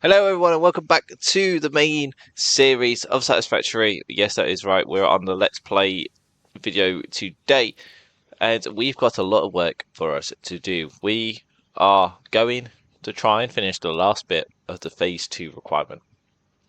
Hello everyone and welcome back to the main series of Satisfactory. Yes, that is right, we're on the Let's Play video today and we've got a lot of work for us to do. We are going to try and finish the last bit of the phase 2 requirement,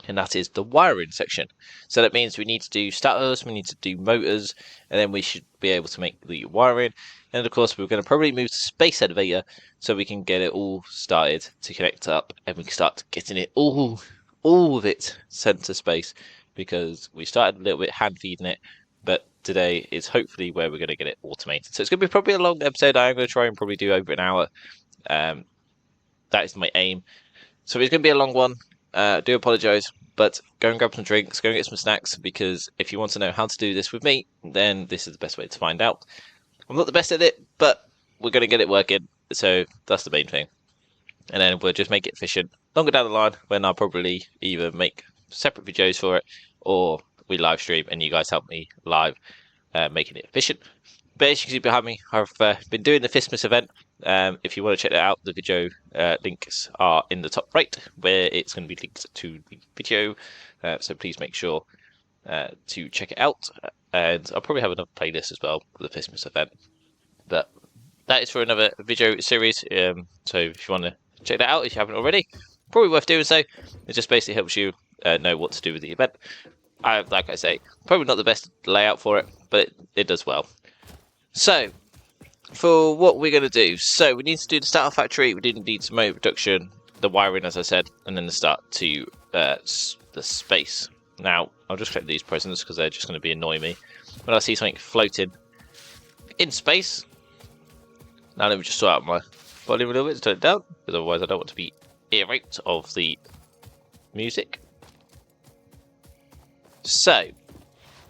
and that is the wiring section. So that means we need to do starters, we need to do motors, and then we should be able to make the wiring. And of course we're going to probably move to space elevator so we can get it all started to connect up and we can start getting it all of it sent to space, because we started a little bit hand feeding it, but today is hopefully where we're going to get it automated. So it's going to be probably a long episode. I'm going to try and probably do over an hour. That is my aim. So it's going to be a long one. Do apologise, but go and grab some drinks, go and get some snacks, because if you want to know how to do this with me, then this is the best way to find out. I'm not the best at it, but we're going to get it working, so that's the main thing. And then we'll just make it efficient. Longer down the line, when I'll probably either make separate videos for it, or we live stream and you guys help me live, making it efficient. But as you can see behind me, I've been doing the Fistmas event. If you want to check that out, the video links are in the top right, where it's going to be linked to the video. So please make sure to check it out. And I'll probably have another playlist as well for the Fistmas event. But that is for another video series. So if you want to check that out, if you haven't already, probably worth doing so. It just basically helps you know what to do with the event. Like I say, probably not the best layout for it, but it does well. So, for what we're going to do, so we need to do the starter factory, we do need some motor production, the wiring as I said, and then the start to the space. Now, I'll just click these presents because they're just going to be annoying me. When I see something floating in space, now let me just sort out my volume a little bit to turn it down, because otherwise I don't want to be irate of the music. So,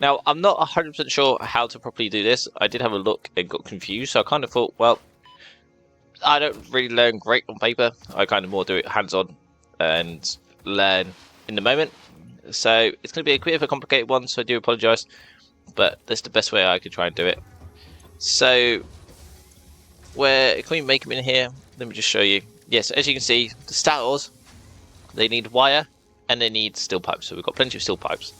now, I'm not 100% sure how to properly do this. I did have a look and got confused, so I kind of thought, well, I don't really learn great on paper. I kind of more do it hands-on and learn in the moment. So it's going to be a bit of a complicated one, so I do apologise, but that's the best way I could try and do it. So, can we make them in here? Let me just show you. Yes, as you can see, the starters, they need wire and they need steel pipes. So we've got plenty of steel pipes.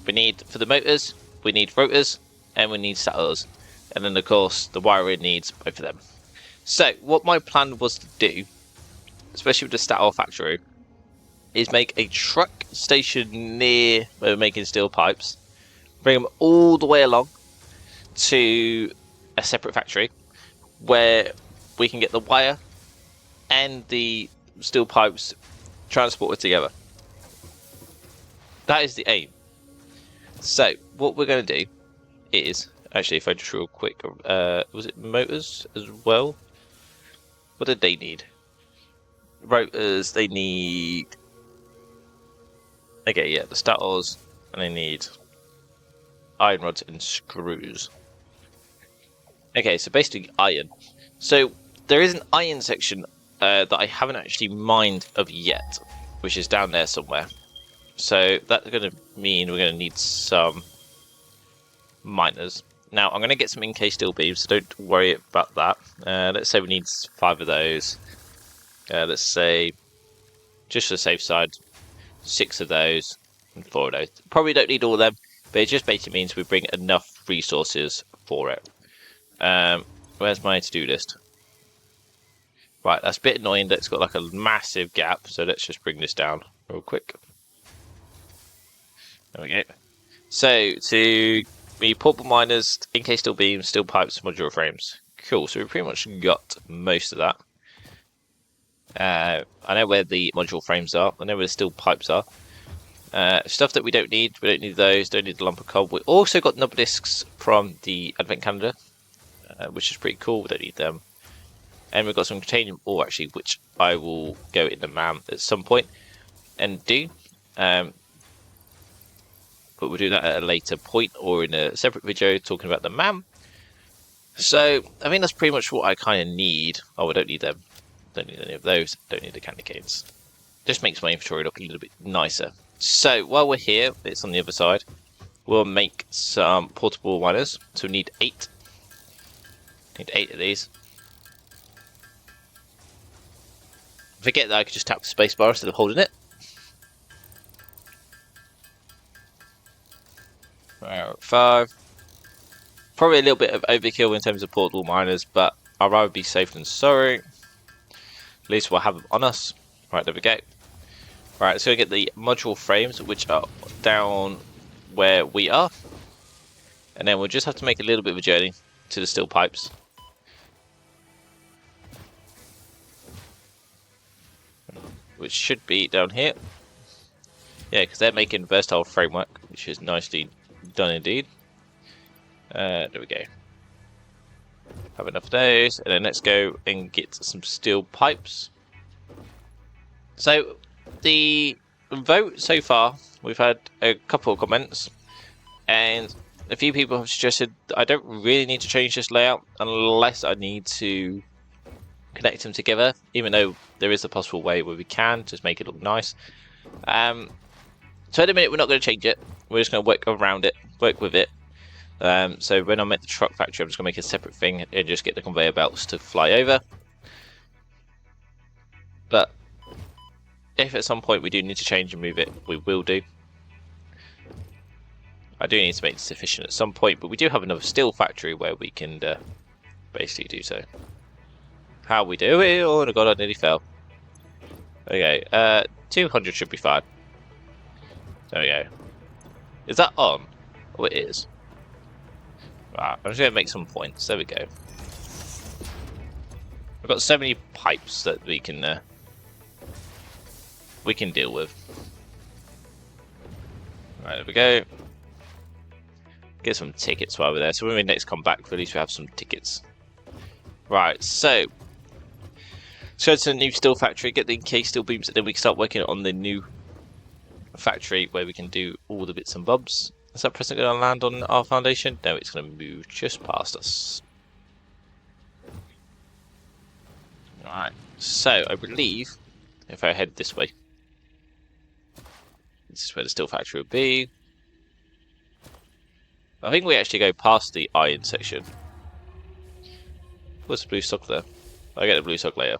We need, for the motors, we need rotors, and we need starters. And then, of course, the wiring needs both of them. So, what my plan was to do, especially with the starter factory, is make a truck station near where we're making steel pipes, bring them all the way along to a separate factory, where we can get the wire and the steel pipes transported together. That is the aim. So, what we're going to do is, actually, if I just real quick, was it motors as well? What did they need? Rotors, they need, okay, yeah, the starters, and they need iron rods and screws. Okay, so basically iron. So, there is an iron section that I haven't actually mined of yet, which is down there somewhere. So that's going to mean we're going to need some miners. Now, I'm going to get some encased steel beams, so don't worry about that. Let's say we need 5 of those. Let's say, just for the safe side, 6 of those and 4 of those. Probably don't need all of them, but it just basically means we bring enough resources for it. Where's my to-do list? Right, that's a bit annoying that it's got like a massive gap, so let's just bring this down real quick. There we go. So, to be portable miners, encased steel beams, steel pipes, modular frames. Cool, so we've pretty much got most of that. I know where the modular frames are, I know where the steel pipes are. Stuff that we don't need those, don't need the lump of coal. We also got number discs from the Advent Calendar, which is pretty cool, we don't need them. And we've got some titanium ore actually, which I will go in the MAM at some point and do. But we'll do that at a later point or in a separate video talking about the MAM. So, I think that's pretty much what I kind of need. Oh, I don't need them. Don't need any of those. Don't need the candy canes. Just makes my inventory look a little bit nicer. So, while we're here, it's on the other side. We'll make some portable miners. So we need 8. Need 8 of these. Forget that I could just tap the spacebar instead of holding it. Right, 5. Probably a little bit of overkill in terms of portable miners, but I'd rather be safe than sorry. At least we'll have them on us. Right, there we go. Right, so we get the module frames, which are down where we are. And then we'll just have to make a little bit of a journey to the steel pipes. Which should be down here. Yeah, because they're making versatile framework, which is nicely done indeed. There we go. Have enough of those, and then let's go and get some steel pipes. So, the vote so far, we've had a couple of comments, and a few people have suggested I don't really need to change this layout unless I need to connect them together, even though there is a possible way where we can just make it look nice. So at the minute we're not going to change it, we're just going to work around it, work with it. So when I'm at the truck factory, I'm just going to make a separate thing and just get the conveyor belts to fly over. But if at some point we do need to change and move it, we will do. I do need to make this efficient at some point, but we do have another steel factory where we can basically do so. How we do it? Oh my god, I nearly fell. Okay, 200 should be fine. There we go. Is that on? Oh, it is. Right, I'm just going to make some points. There we go. I've got so many pipes that we can deal with. Right, there we go. Get some tickets while we're there. So when we next come back, at least we have some tickets. Right, so let's go to the new steel factory, get the encased steel beams, and then we can start working on the new factory where we can do all the bits and bobs. Is that present going to land on our foundation? No, it's going to move just past us. Right, so I believe if I head this way, this is where the steel factory will be. I think we actually go past the iron section. What's the blue stock there? I'll get the blue stock later.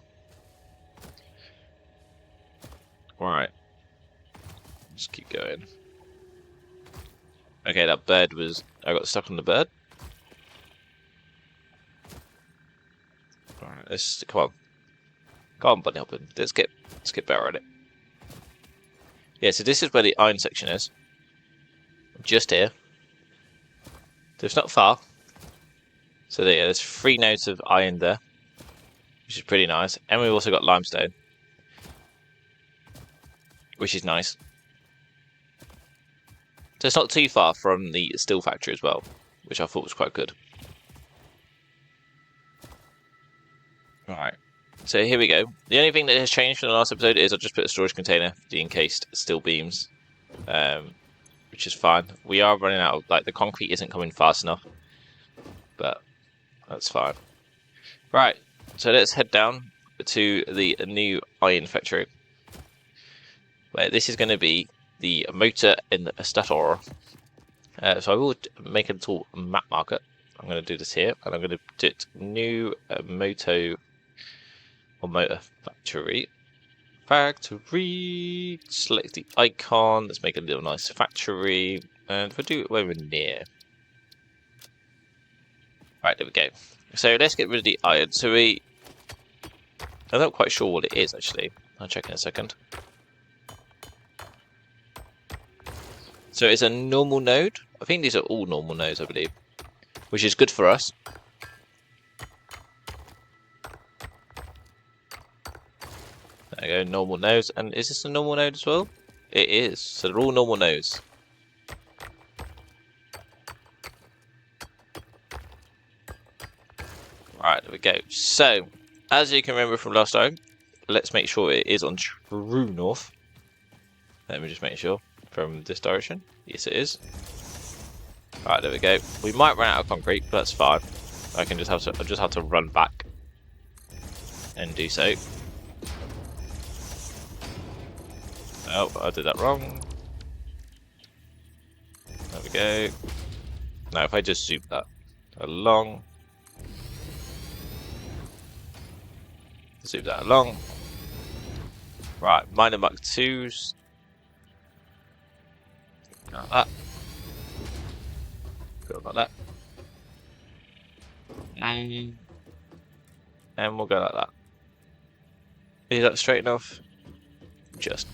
Right. Just keep going. Okay, that bird was... I got stuck on the bird. Alright, let's... Come on. Come on, bunny hopping. Let's get better at it. Yeah, so this is where the iron section is. Just here. So it's not far. So there's 3 nodes of iron there, which is pretty nice. And we've also got limestone, which is nice. So it's not too far from the steel factory as well, which I thought was quite good. Right, so here we go. The only thing that has changed from the last episode is I just put a storage container for the encased steel beams, which is fine. We are running out of, like, the concrete isn't coming fast enough, but that's fine. Right, so let's head down to the new iron factory, where this is going to be the motor and the stator. So I will make a little map marker. I'm going to do this here, and I'm going to do it new motor factory. Select the icon. Let's make a little nice factory, and we'll do it where we're near. Right, there we go. So let's get rid of the iron. So I'm not quite sure what it is actually. I'll check in a second. So it's a normal node. I think these are all normal nodes, I believe, which is good for us. There we go, normal nodes. And is this a normal node as well? It is. So they're all normal nodes. Right, there we go. So, as you can remember from last time, let's make sure it is on true north. Let me just make sure. From this direction. Yes, it is. Alright, there we go. We might run out of concrete, but that's fine. I just have to run back and do so. Oh, I did that wrong. There we go. Now, if I just zoom that along, zoom that along, Right, minor Mach 2s. Like that. Go like that. And we'll go like that. Is that straight enough? Just.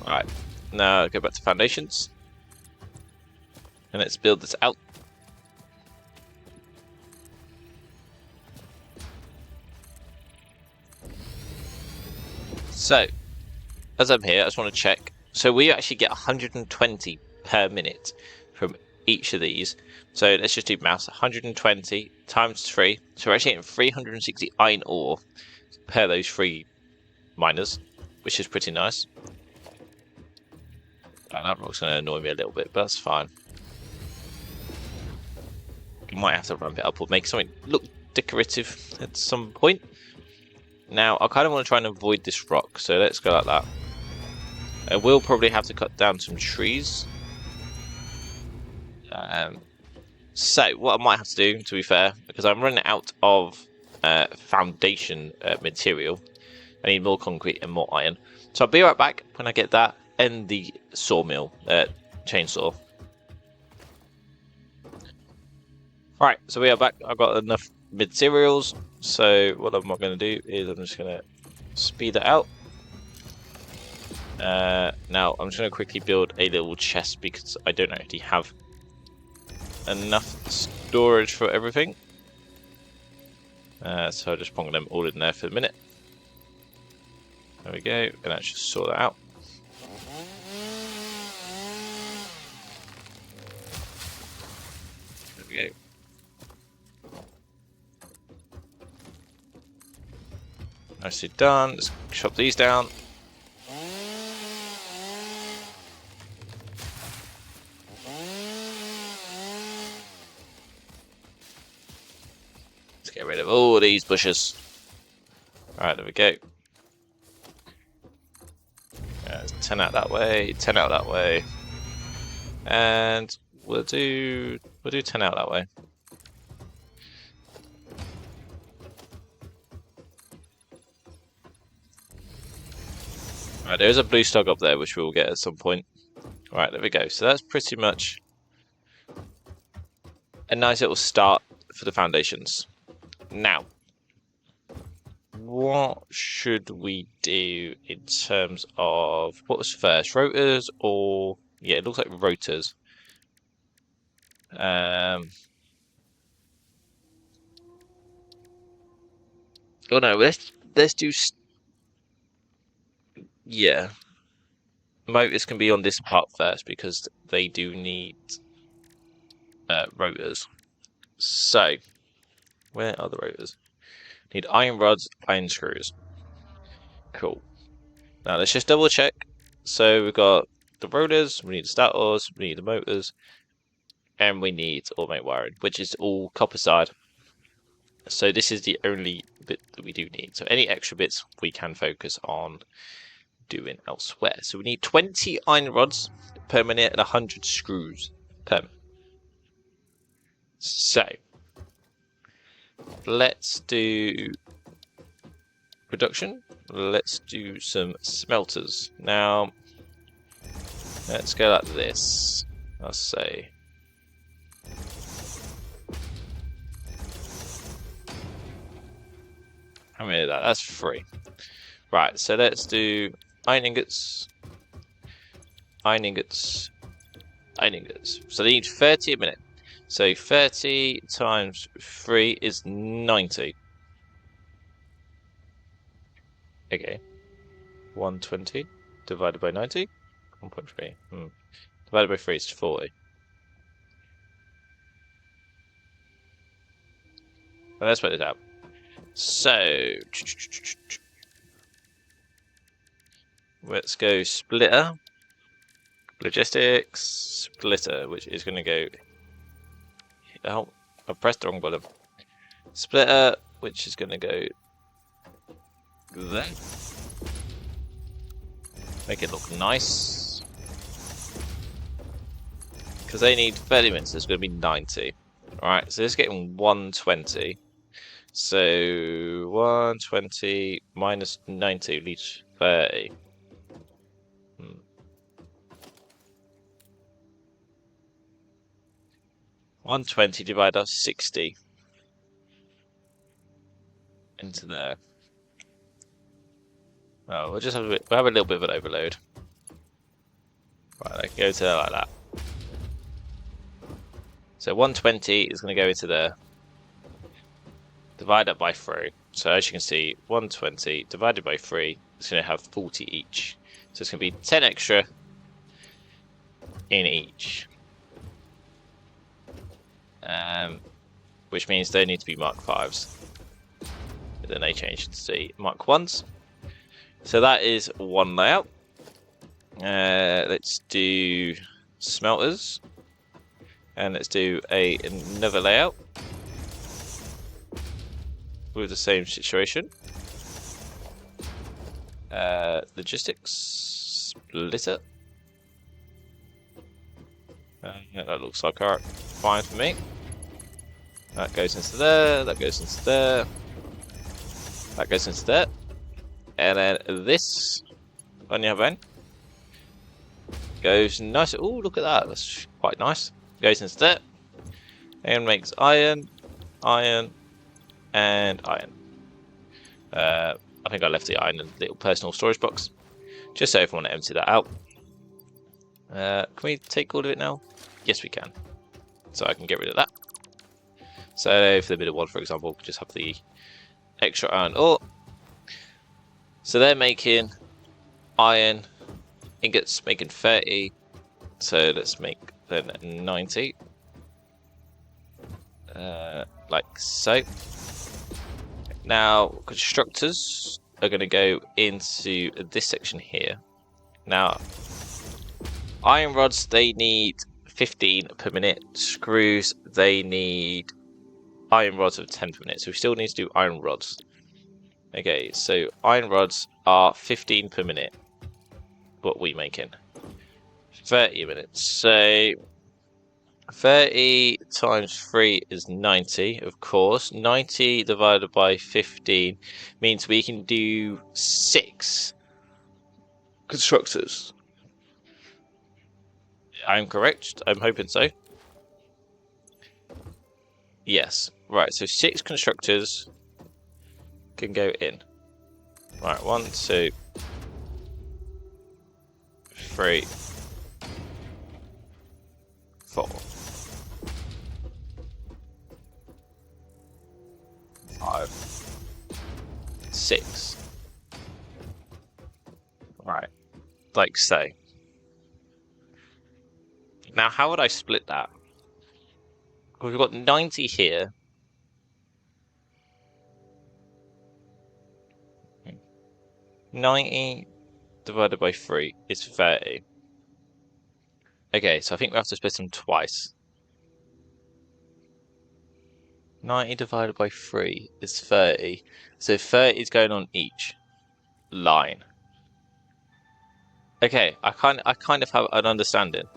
Alright, now go back to foundations. And let's build this out. So, as I'm here, I just want to check. So we actually get 120 per minute from each of these. So let's just do maths. 120 times 3. So we're actually getting 360 iron ore per those 3 miners, which is pretty nice. That rock's going to annoy me a little bit, but that's fine. You might have to ramp it up or make something look decorative at some point. Now, I kind of want to try and avoid this rock, so let's go like that. I will probably have to cut down some trees. So, what I might have to do, to be fair, because I'm running out of foundation material, I need more concrete and more iron. So I'll be right back when I get that and the sawmill, chainsaw. Right, so we are back. I've got enough materials. So what I'm going to do is I'm just going to speed it out. Now I'm just going to quickly build a little chest because I don't actually have enough storage for everything. So I'll just pong them all in there for a minute. There we go, and let's just sort that out. There we go. Nicely done. Let's chop these down. Let's get rid of all these bushes. Alright, there we go. 10 out that way, 10 out that way. And we'll do 10 out that way. Right, there's a blue stog up there which we'll get at some point. Right, there we go. So that's pretty much a nice little start for the foundations. Now, what should we do in terms of what was first, rotors or yeah, it looks like rotors. Oh no, let's do yeah. Motors can be on this part first because they do need rotors. So, where are the rotors? Need iron rods, iron screws. Cool. Now let's just double check. So we've got the rotors, we need the stators, we need the motors, and we need automated wiring, which is all copper side. So this is the only bit that we do need. So any extra bits we can focus on doing elsewhere. So we need 20 iron rods per minute and 100 screws per minute. So let's do production. Let's do some smelters. Now let's go like this. I'll say how many of that? That's 3. Right, so let's do iron ingots, iron ingots, iron ingots. So they need 30 a minute. So 30 times 3 is 90. Okay. 120 divided by 90. 1.3. Divided by 3 is 40. Well, let's work this out. So let's go splitter, logistics, splitter, which is going to go. Oh, I pressed the wrong button. Splitter, which is going to go there. Make it look nice. Because they need 30 minutes, so it's going to be 90. Alright, so it's getting 120. So 120 minus 90 leads 30. 120 divided by 60 into there. Oh, we'll have a little bit of an overload. Right, I can go to there like that. So 120 is going to go into there. Divide that by 3. So as you can see, 120 divided by 3 is going to have 40 each. So it's going to be 10 extra in each. Which means they need to be Mark 5s. But then they change to Mark 1s. So that is one layout. Let's do smelters. And let's do another layout with the same situation. Logistics splitter. That looks like fine for me. That goes into there, that goes into there, that goes into there. And then this, on the other end, goes nice. Oh, look at that, that's quite nice. Goes into there, and makes iron, iron, and iron. I think I left the iron in a little personal storage box, just so if I want to empty that out. Can we take all of it now? Yes, we can. So I can get rid of that. So for the middle one, for example, just have the extra iron ore. So they're making iron ingots, making 30. So let's make then 90. Like so. Now constructors are going to go into this section here. Now iron rods, they need 15 per minute. Screws, they need iron rods of 10 per minute. So we still need to do iron rods. Okay, so iron rods are 15 per minute. What we making? 30 minutes. So 30 times 3 is 90, of course. 90 divided by 15 means we can do 6 constructors. I'm correct. I'm hoping so. Yes. Right, so 6 constructors can go in. Right, 1, 2, 3, 4, 5, 6. Right, like so. Now, how would I split that? We've got 90 here. Hmm. 90 divided by 3 is 30. Okay, so I think we have to split them twice. 90 divided by 3 is 30. So 30 is going on each line. Okay, I kind of have an understanding.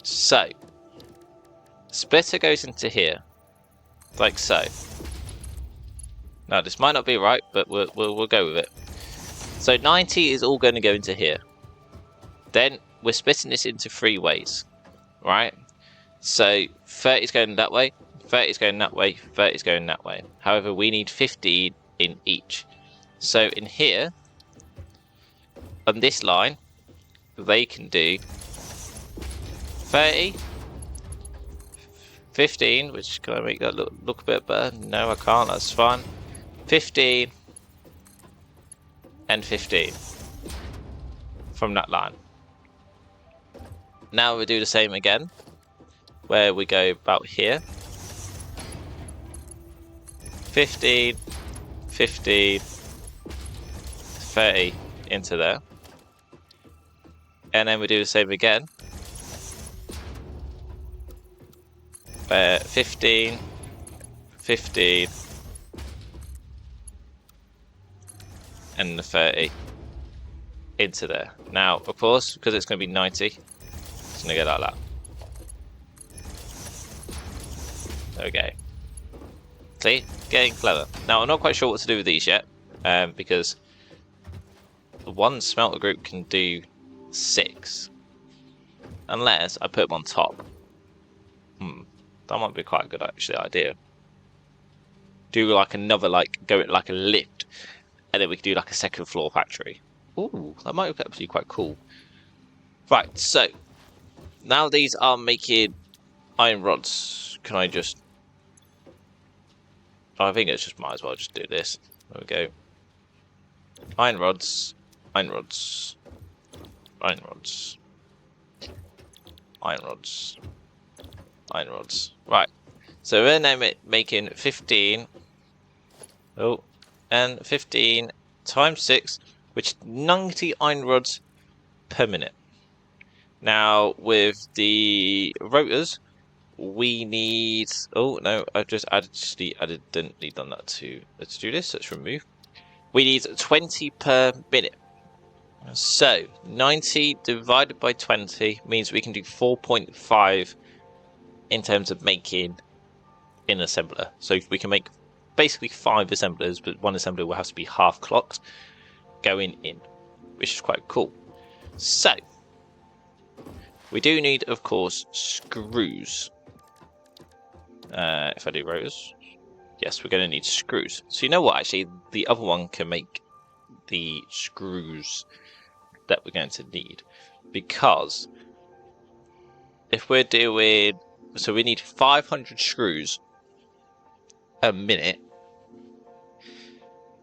So splitter goes into here, like so. Now this might not be right, but we'll go with it. So 90 is all going to go into here. Then we're splitting this into 3 ways, right? So 30 is going that way, 30 is going that way, 30 is going that way. However, we need 15 in each. So in here, on this line, they can do 30, 15, which can I make that look a bit better? No, I can't, that's fine. 15 and 15 from that line. Now we do the same again, where we go about here. 15, 15, 30 into there. And then we do the same again. 15, 15, and the 30 into there. Now, of course, because it's going to be 90, it's going to go like that. Okay. See? Getting clever. Now, I'm not quite sure what to do with these yet, because one smelter group can do 6. Unless I put them on top. That might be quite a good actually idea. Do like another, like, go like a lift, and then we can do like a second floor factory. Ooh, that might be actually quite cool. Right, so now these are making iron rods. Can I just... I think it's just might as well just do this. There we go. Iron rods, iron rods, iron rods, iron rods, iron rods. Right. So we're now making 15. Oh, and 15 times 6, which is 90 iron rods per minute. Now with the rotors, we need... Oh no, I've just didn't need done that to... Let's do this. Let's remove. We need 20 per minute. So 90 divided by 20 means we can do 4.5 in terms of making an assembler. So we can make basically 5 assemblers, but one assembler will have to be half clocked going in, which is quite cool. So we do need, of course, screws. If I do rotors, yes, we're going to need screws. So you know what? Actually, the other one can make the screws that we're going to need, because if we're doing... So we need 500 screws a minute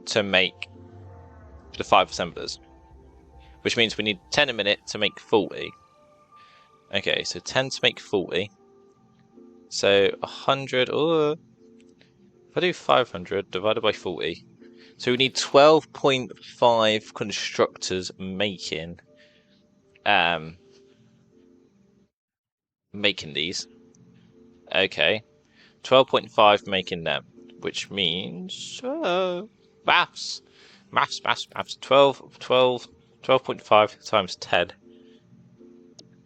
to make the 5 assemblers, which means we need 10 a minute to make 40. Okay, so 10 to make 40. So 100, or if I do 500 divided by 40, so we need 12.5 constructors making these. Okay, 12.5 making them, which means maths. 12.5 times 10.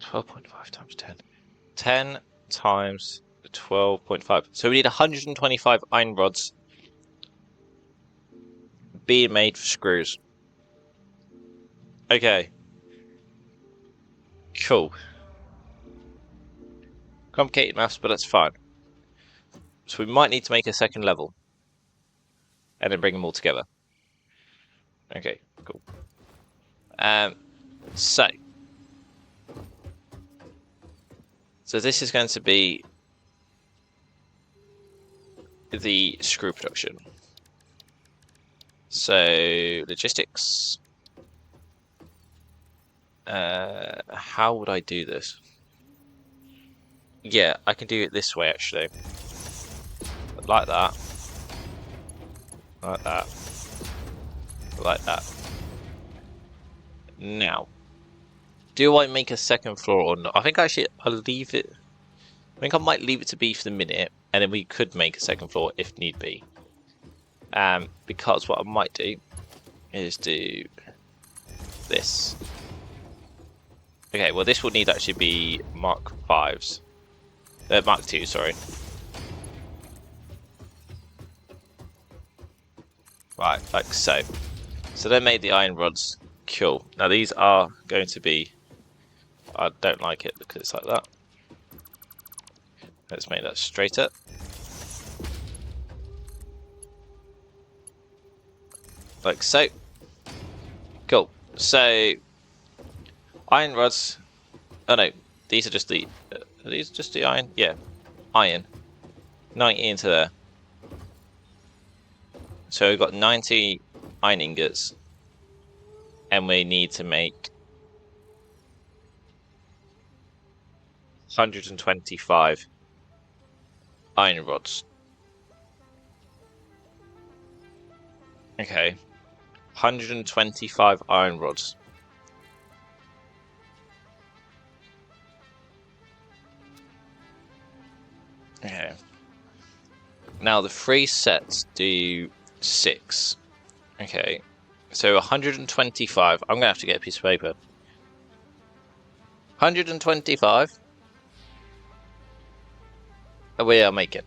12.5 times 10. 10 times 12.5. So we need 125 iron rods being made for screws. Okay. Cool. Complicated maths, but that's fine. So we might need to make a second level and then bring them all together. Okay, cool. So this is going to be the screw production. So logistics. How would I do this? Yeah, I can do it this way actually. Like that. Like that. Like that. Now, do I make a second floor or not? I think actually I'll leave it. I think I might leave it to be for the minute, and then we could make a second floor if need be. Because what I might do is do this. Okay, well this will need to actually be Mark 5s. Mark 2, sorry. Right, like so. So they made the iron rods. Cool. Now these are going to be... I don't like it because it's like that. Let's make that straighter. Like so. Cool. So iron rods. Oh no, these are just the... are these just the iron? Yeah. Iron. 90 into there. So we've got 90 iron ingots. And we need to make 125 iron rods. Okay. 125 iron rods. Okay. Now the 3 sets do 6. Okay. So 125. I'm gonna have to get a piece of paper. 125. We are making.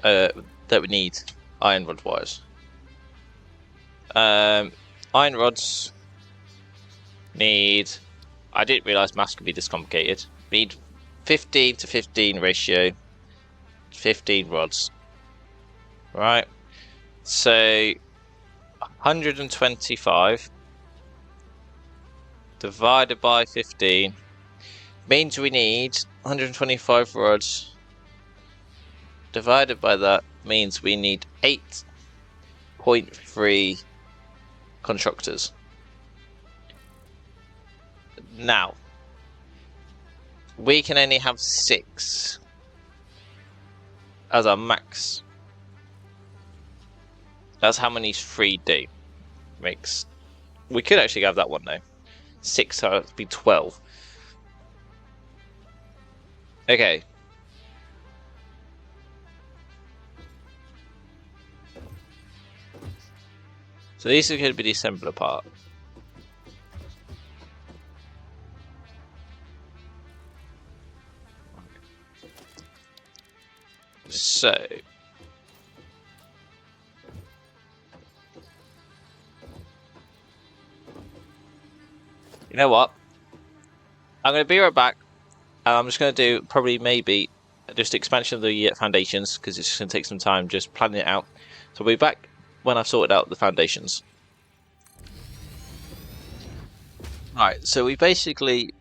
That we need iron rod wires. Iron rods need... I didn't realise maths could be this complicated. Need 15 to 15 ratio. 15 rods. Right. So 125 divided by 15 means we need 125 rods. Divided by that means we need 8.3 constructors. Now, we can only have 6 as our max. That's how many 3 do. Makes... We could actually have that one though. 6, so it'd be 12. Okay. So these are going to be the assembler part. So you know what? I'm going to be right back. I'm just going to do probably maybe just expansion of the foundations because it's going to take some time just planning it out. So I'll be back when I've sorted out the foundations. Right, so we basically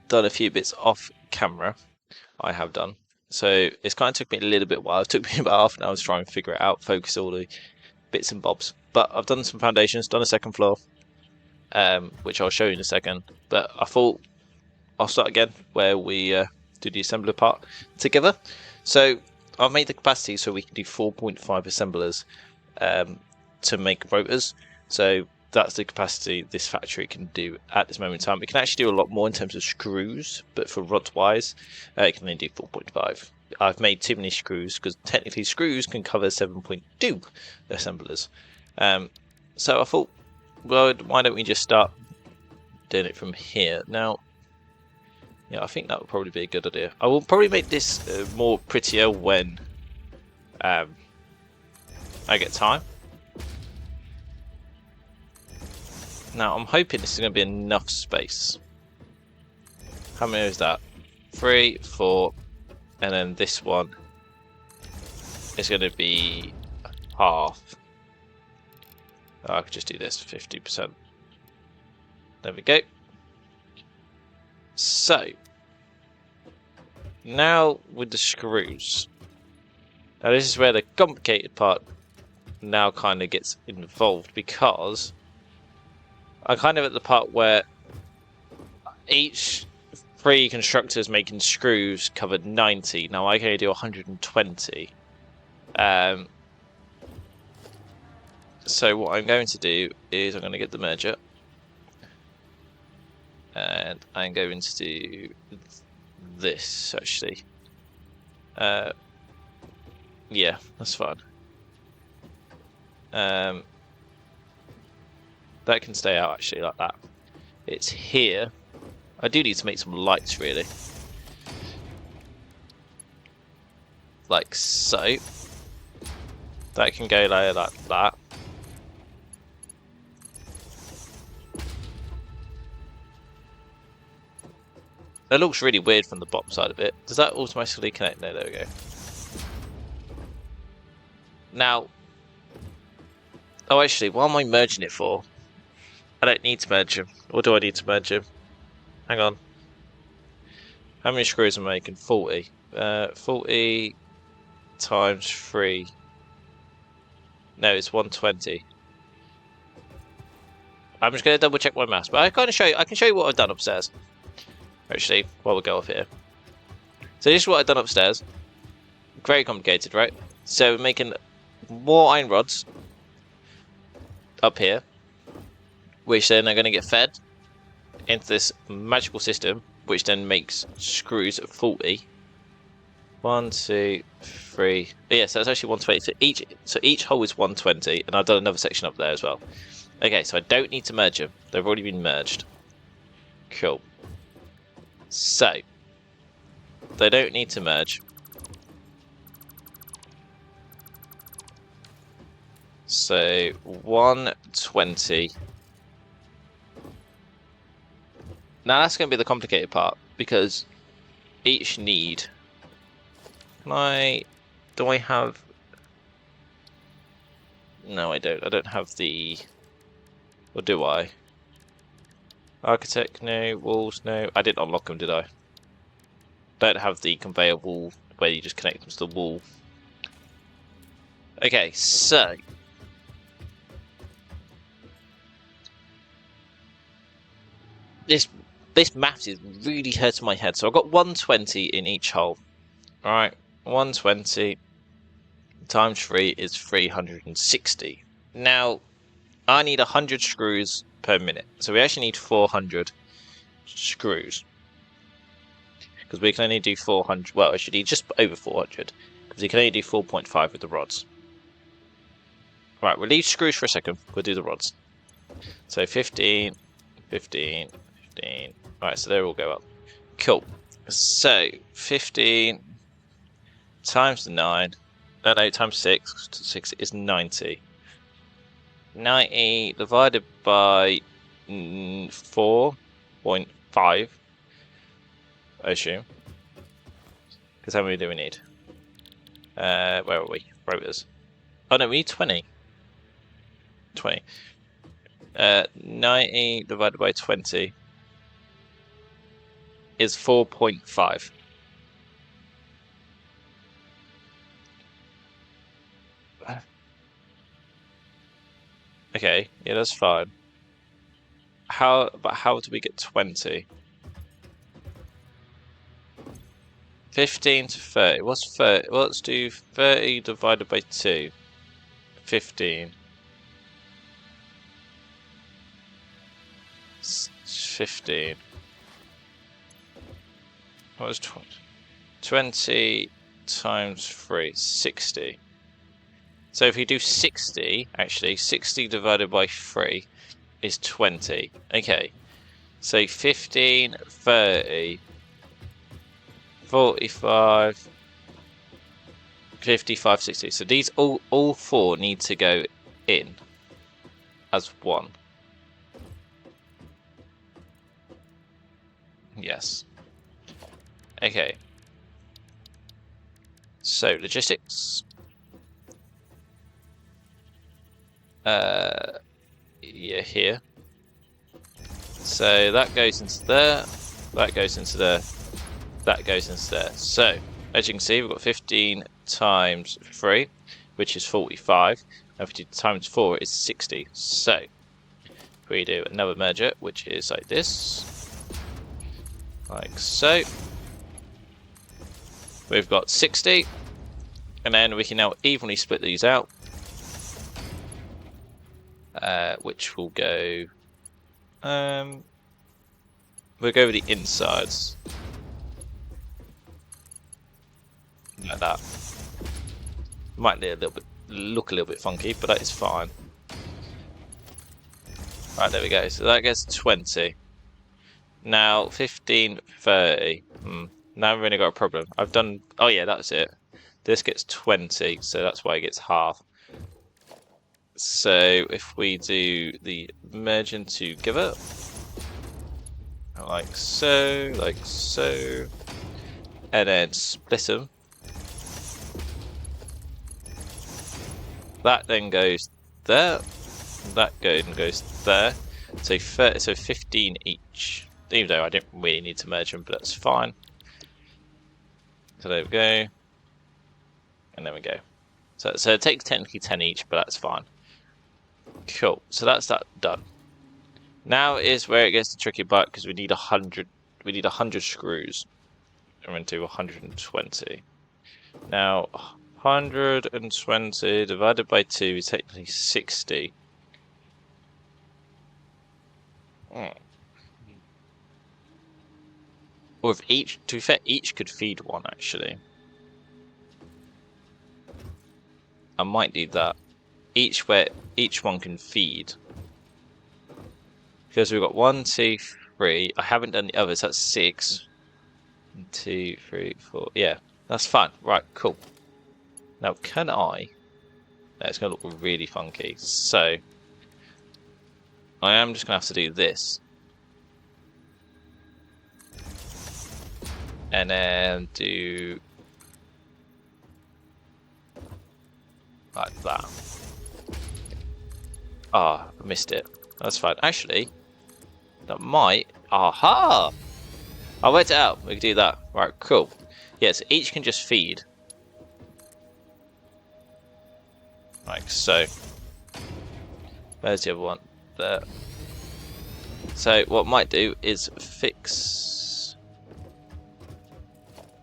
done a few bits off camera. I have done. So it's kind of took me a little bit while. It took me about half an hour to try and figure it out, focus all the bits and bobs. But I've done some foundations, done a second floor, which I'll show you in a second. But I thought I'll start again where we do the assembler part together. So I've made the capacity so we can do 4.5 assemblers to make rotors. So that's the capacity this factory can do at this moment in time. It can actually do a lot more in terms of screws, but for rod wise, it can only do 4.5. I've made too many screws because technically screws can cover 7.2 assemblers. So I thought, well, why don't we just start doing it from here? Now, yeah, I think that would probably be a good idea. I will probably make this more prettier when I get time. Now, I'm hoping this is going to be enough space. How many is that? 3, 4, and then this one is going to be half. Oh, I could just do this 50%. There we go. So, now with the screws. Now this is where the complicated part now kind of gets involved because I'm kind of at the part where each 3 constructors making screws covered 90. Now I can only do 120. So what I'm going to do is I'm going to get the merger. And I'm going to do this actually. Yeah, that's fine. That can stay out actually like that. It's here. I do need to make some lights really. Like so. That can go like that. That looks really weird from the bottom side of it. Does that automatically connect? No, there we go. Now, oh actually, what am I merging it for? I don't need to merge them. Or do I need to merge them? Hang on. How many screws am I making? 40. 40 times 3. No, it's 120. I'm just going to double check my maths, but I can show you what I've done upstairs. Actually, while we go off here. So this is what I've done upstairs. Very complicated, right? So we're making more iron rods up here, which then are going to get fed into this magical system, which then makes screws at 40. 1, 2, 3. Yeah, so that's actually 120. So each hole is 120, and I've done another section up there as well. Okay, so I don't need to merge them. They've already been merged. Cool. So they don't need to merge. So 120. Now that's going to be the complicated part, because each need... Do I have... No, I don't. I don't have the... Or do I? Architect, no. Walls, no. I didn't unlock them, did I? Don't have the conveyor wall where you just connect them to the wall. Okay, so... This math is really hurting my head. So I've got 120 in each hole. Alright, 120 times 3 is 360. Now, I need 100 screws per minute. So we actually need 400 screws. Because we can only do 400, well, I should need just over 400. Because we can only do 4.5 with the rods. Right, we'll leave screws for a second. We'll do the rods. So 15, 15, 15. Right, so they all go up. Cool. So 15 times the 9. No, times 6. 6 is 90. 90 divided by 4.5. I assume. Because how many do we need? Where are we? Rotors. Oh no, we need 20. 20. 90 divided by 20 is 4.5. Okay, yeah, that's fine. How do we get 20? 15 to 30. What's 30? Well, let's do 30 divided by 2. 15. 15. What was 20? 20 times 3. 60. So if you do 60, actually, 60 divided by 3 is 20. Okay. So 15, 30, 45, 55, 60. So these all four need to go in as one. Yes. Okay. So logistics. Yeah, here. So that goes into there. That goes into there. That goes into there. So as you can see, we've got 15 times 3, which is 45. And 50 times 4 is 60. So we do another merger, which is like this. Like so. We've got 60. And then we can now evenly split these out. Which will go... we'll go with the insides. Like that. Might look a little bit funky, but that is fine. Right, there we go. So that gets 20. Now 15, 30. Now I've really got a problem. I've done... Oh yeah, that's it. This gets 20, so that's why it gets half. So if we do the merging together, like so, and then split them, that then goes there, that goes there, so 15 each, even though I didn't really need to merge them, but that's fine. So there we go, and there we go. So it takes technically 10 each, but that's fine. Cool, so that's that done. Now is where it gets the tricky part, because we need 100 screws. And we're going to do 120. Now 120 divided by 2 is technically 60. Or if each, to be fair, each could feed one actually. I might do that. Each one can feed. Because we've got 1, 2, 3. I haven't done the others, that's 6. 1, 2, 3, 4. Yeah, that's fine. Right, cool. Now can I It's going to look really funky. So I am just going to have to do this. And then do like that. Ah, I missed it. That's fine. Actually, that might... Aha! I worked it out. We can do that. Right, cool. Yes, each can just feed. Like so. Where's the other one? There. So what I might do is fix...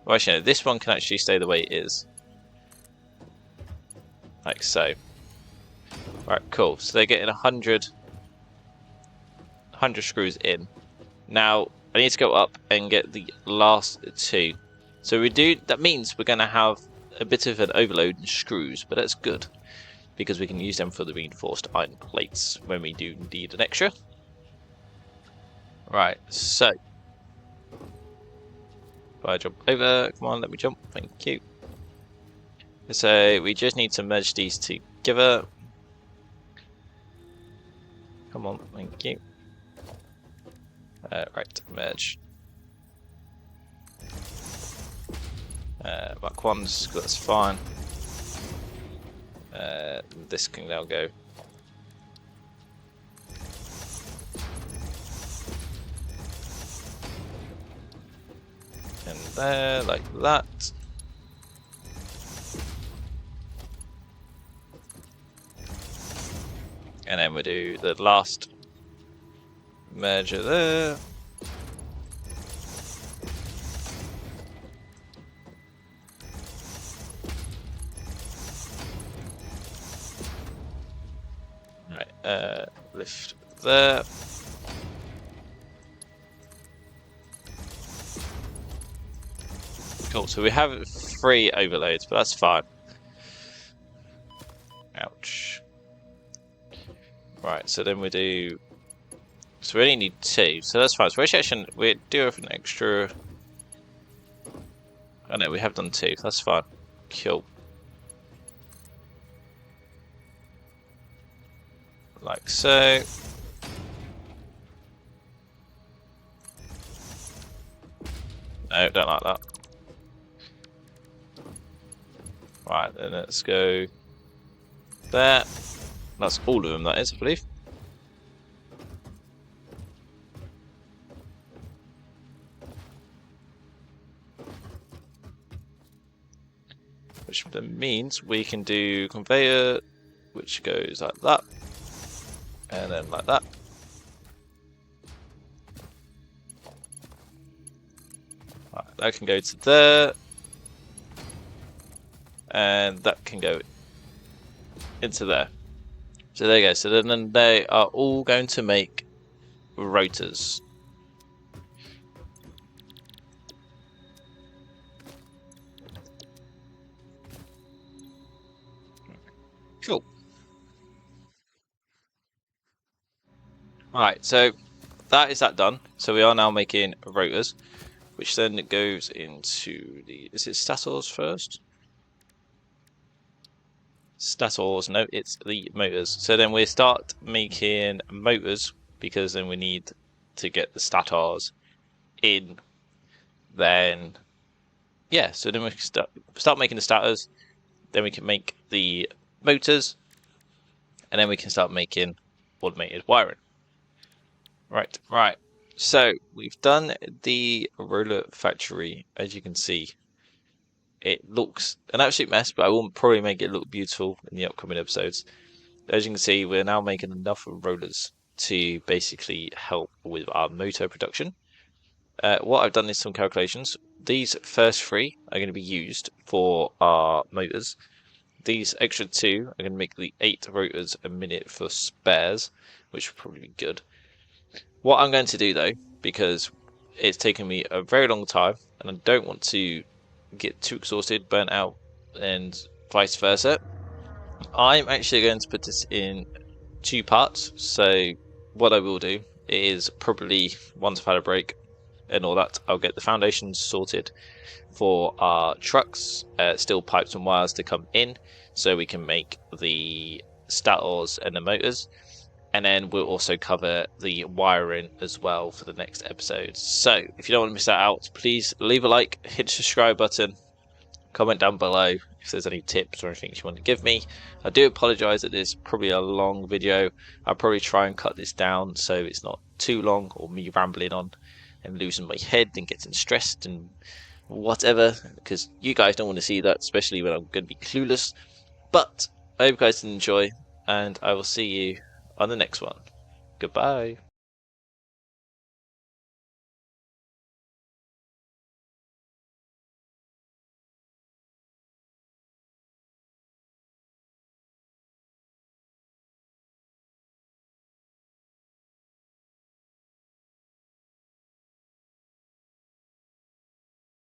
Well, actually, no, this one can actually stay the way it is. Like so. Right, cool. So they're getting 100 screws in. Now, I need to go up and get the last two. So that means we're going to have a bit of an overload in screws, but that's good. Because we can use them for the reinforced iron plates when we do need an extra. Right, so. If I jump over, come on, let me jump, thank you. So we just need to merge these together. Come on, thank you. Right, merge. Back ones, that's fine. This can now go. And there, like that. And then we'll do the last merger there. Right, lift there. Cool, so we have 3 overloads, but that's fine. Ouch. Right, so then we do... So we only need 2, so that's fine. So we do have an extra... Oh no, we have done 2, that's fine. Cool. Like so. No, don't like that. Right, then let's go there. That's all of them, that is, I believe. Which then means we can do conveyor, which goes like that. And then like that. Right, that can go to there. And that can go into there. So there you go. So then they are all going to make rotors. Cool. Right, so that is that done. So we are now making rotors, which then goes into the... Is it stators first? Stators, no, it's the motors. So then we start making motors, because then we need to get the stators in. Then, yeah, so then we can start making the stators. Then we can make the motors, and then we can start making automated wiring. Right. So we've done the roller factory. As you can see, it looks an absolute mess, but I will probably make it look beautiful in the upcoming episodes. As you can see, we're now making enough rollers to basically help with our motor production. What I've done is some calculations. These first 3 are going to be used for our motors. These extra 2 are going to make the 8 rotors a minute for spares, which will probably be good. What I'm going to do though, because it's taken me a very long time and I don't want to get too exhausted, burnt out, and vice versa, I'm actually going to put this in 2 parts. So what I will do is probably, once I've had a break, and all that. I'll get the foundations sorted for our trucks, steel pipes and wires to come in so we can make the stators and the motors, and then we'll also cover the wiring as well for the next episode. So if you don't want to miss that out, please leave a like, hit the subscribe button, comment down below if there's any tips or anything you want to give me. I do apologise that this is probably a long video. I'll probably try and cut this down so it's not too long, or me rambling on and losing my head and getting stressed and whatever, because you guys don't want to see that, especially when I'm going to be clueless. But I hope you guys enjoy, and I will see you on the next one. Goodbye.